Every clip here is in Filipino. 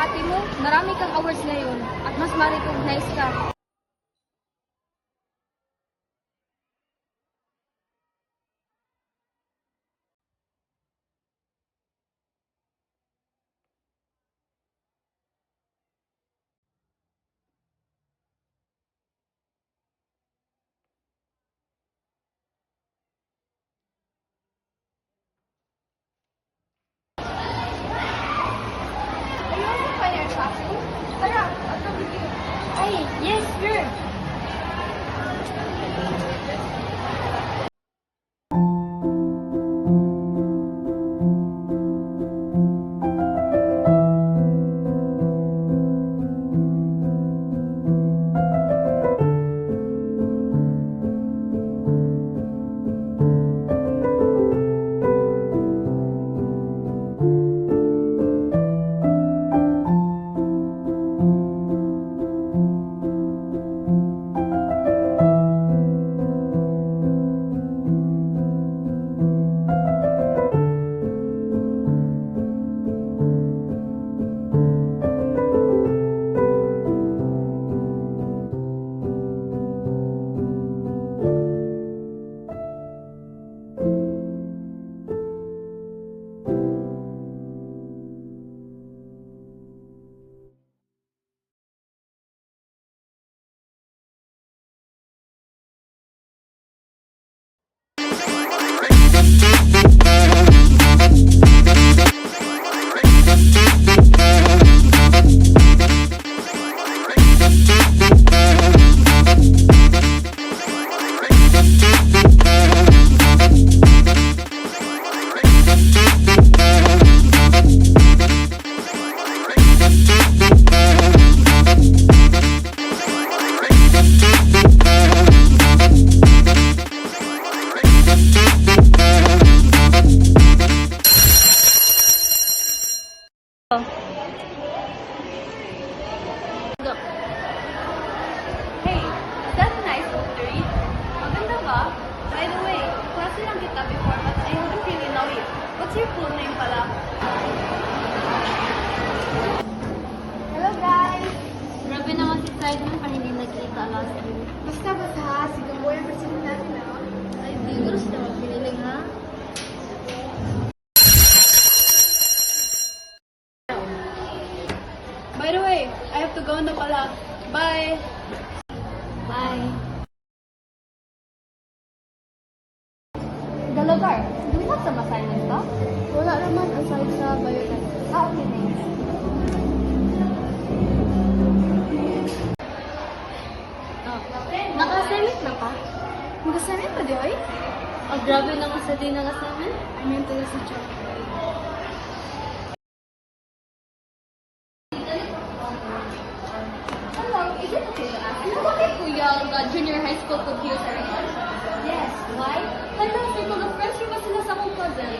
ate mo, marami kang awards ngayon at mas ma-recognize ka. Are you also find your classroom? Tara, I'll come with you. Ay, yes, sure. Hey, is that nice book to read? Maganda ba? By the way, klase lang kita before but I don't really know you. What's your full name pala? Hello guys! Grabe naman si Simon pa hindi nagkita last week. Basta ha, sige mo yung person natin ha. Ay, di gusto na magpinilig ha. By the way, I have to go na pala. Bye! Bye! Dalagar, do we have some assignments ka? Wala naman aside sa biotech. Okay, thanks. Naka-assignment na ka? Mag-assignment pa di oy? Grabe naman sa din ng assignment. I mean to sa job. Is it okay to ask? Ano ba kayo kuya ang junior high school computer? Yes. Why? Fantastic. Mga friends ko ba sila sa kong cousin?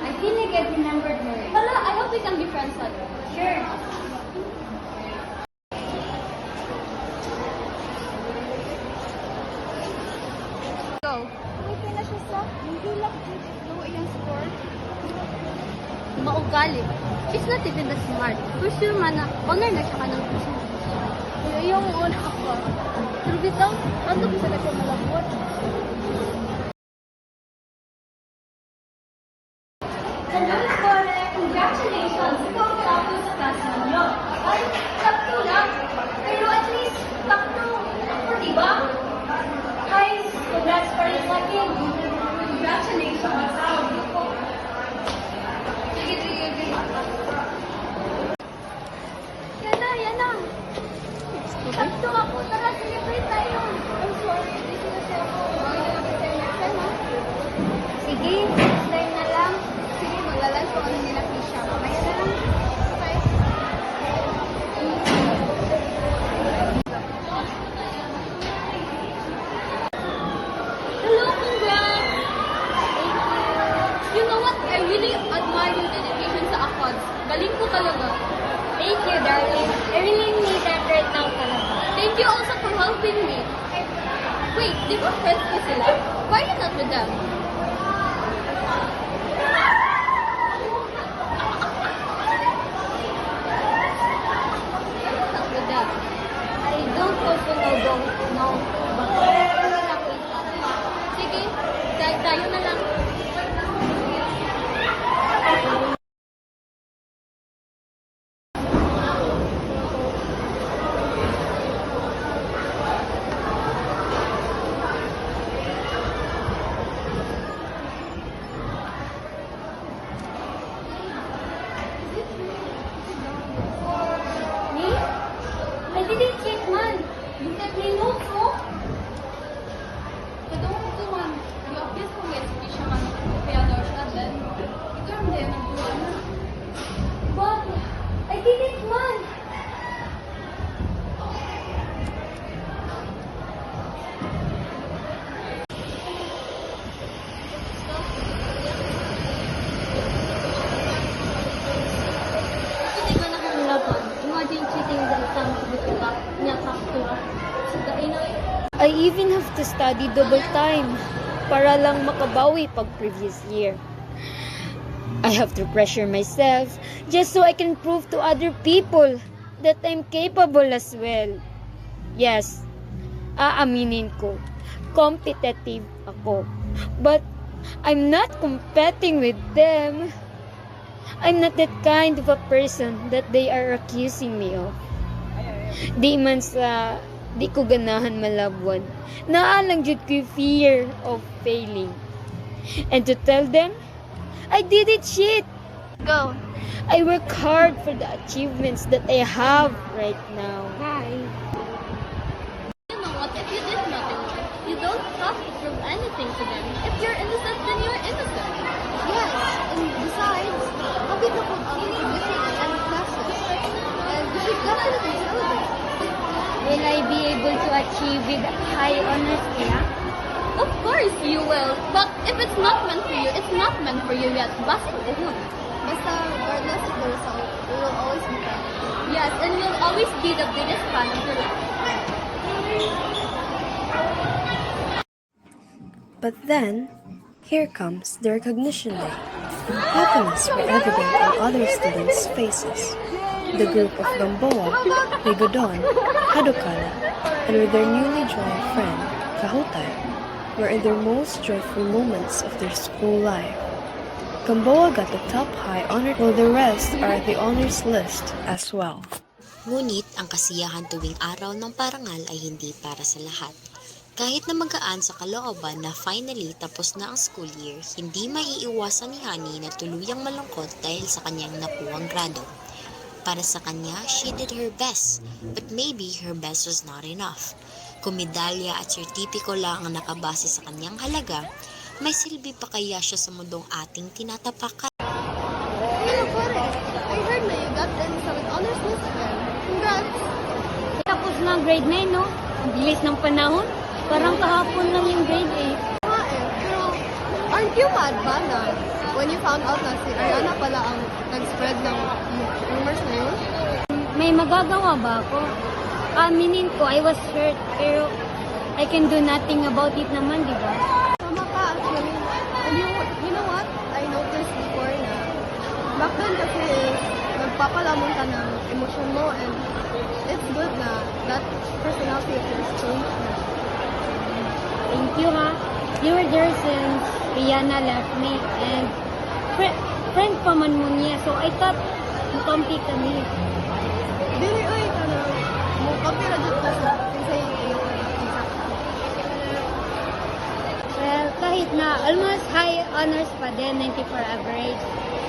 I feel like I remembered her. Hala, I hope we can be friends at her. Sure. Go. Okay na siya sa hindi lang dito iyang score. Maugali. She's not even that smart. For sure man na honor na siya ka ng puso. Yung una ako. Pero bitaw, ano ko sa nagkamalabot? Congratulations! Ikaw ang top sa class ninyo. Ay, top 2 lang. Pero at least, top 2. Diba? Guys, congrats for the second. Congratulations! Sige, sige. Yan na. Top 2 ako. Tara, celebrate tayo. I'm sorry, busy kasi ako. Next time, ha? Sige, next time na lang. Sige, maglalunch ko ano nila Kisha. Mamaya na lang. Okay. Hello, congrats! You know what? I really admire your dedication sa ACODS. Galing ko talaga. Thank you, darling. I really need that right now talaga. Thank you also for helping me. Wait, di ba friends ko sila? Why are you not with them? also no go. No. Sige, tayo na lang. Me? I didn't check, man. Look at me notes, oh. Kadung ko man, yung obvious kung yes, hindi siya man kaya daw siya, then ito yung din ang buwan. But I didn't, man. Hindi ba nakakalaban? Imagine cheating the exam niya factor. I even have to study double time para lang makabawi pag previous year. I have to pressure myself just so I can prove to other people that I'm capable as well. Yes, aaminin ko, competitive ako. But I'm not competing with them. I'm not that kind of a person that they are accusing me of. Di man sa di ko ganahan malabwan. Naalang jud ko yung fear of failing. And to tell them, I didn't cheat. Go! I work hard for the achievements that I have right now. Hi. You know what, if you did nothing wrong, you don't have to prove anything to them. If you're innocent, then you're innocent. Yes, and besides, happy to put on different and classes. And we should definitely celebrate. Will I be able to achieve with high honors kaya? Of course you will, but if it's not meant for you, it's not meant for you yet. Basta uhud. Basta, regardless of the result, we will always be proud. Yes, and you'll always be the biggest fan of your life. But then, here comes the recognition day. Happiness were evident on other students' faces. The group of Gamboa, Rigodon, Hadokala, and with their newly joined friend, Kahutay, were in their most joyful moments of their school life. Gamboa got the top high honor while the rest are at the honors list as well. Ngunit ang kasiyahan tuwing araw ng parangal ay hindi para sa lahat. Kahit na magaan sa kalooban na finally tapos na ang school year, hindi maiiwasan ni Honey na tuluyang malungkot dahil sa kanyang nakuwang grado. Para sa kanya, she did her best, but maybe her best was not enough. Kung medalya at sertipiko lang ang nakabase sa kanyang halaga, may silbi pa kaya siya sa mundong ating tinatapakan? Hey, Pare, I heard na you got in sa with honors list again. Congrats! Tapos na ang grade 9, no? Ang bilis ng panahon. Parang kahapon lang yung grade 8. Nga eh, pero aren't you mad ba na when you found out na si Ariana pala ang nag-spread ng rumors na yun? May magagawa ba ako? Aminin ko, I was hurt, pero I can do nothing about it naman, di ba? Tama ka, actually. And you know what? I noticed before na back then kasi nagpapalamon ka ng emosyon mo and it's good na that personality of yours changed na. Thank you, ha? You were there since Rihanna left me, and friend pa man mo niya, so I thought mukampi kami. Dili, oy, kana mo kapira dito ka sa kinsay iyo ka. Well, kahit na almost high honors pa din, 94 average,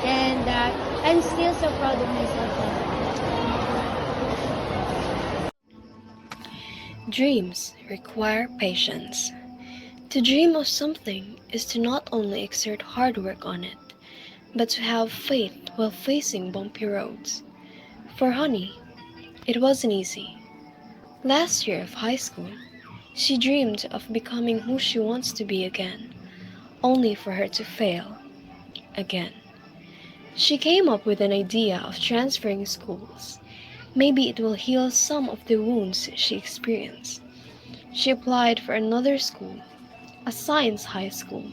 and I'm still so proud of myself. Dreams require patience. To dream of something is to not only exert hard work on it, but to have faith while facing bumpy roads. For Honey, it wasn't easy. Last year of high school, she dreamed of becoming who she wants to be again, only for her to fail again. She came up with an idea of transferring schools. Maybe it will heal some of the wounds she experienced. She applied for another school, a science high school,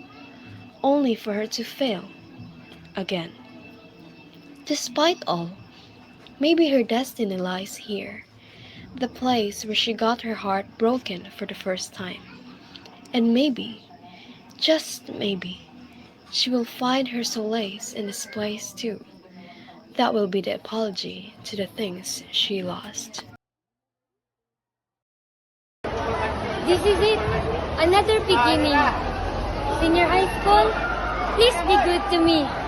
only for her to fail again. Despite all, maybe her destiny lies here. the place where she got her heart broken for the first time. And maybe, just maybe, she will find her solace in this place too. That will be the apology to the things she lost. This is it. Another beginning. Senior high school, please be good to me.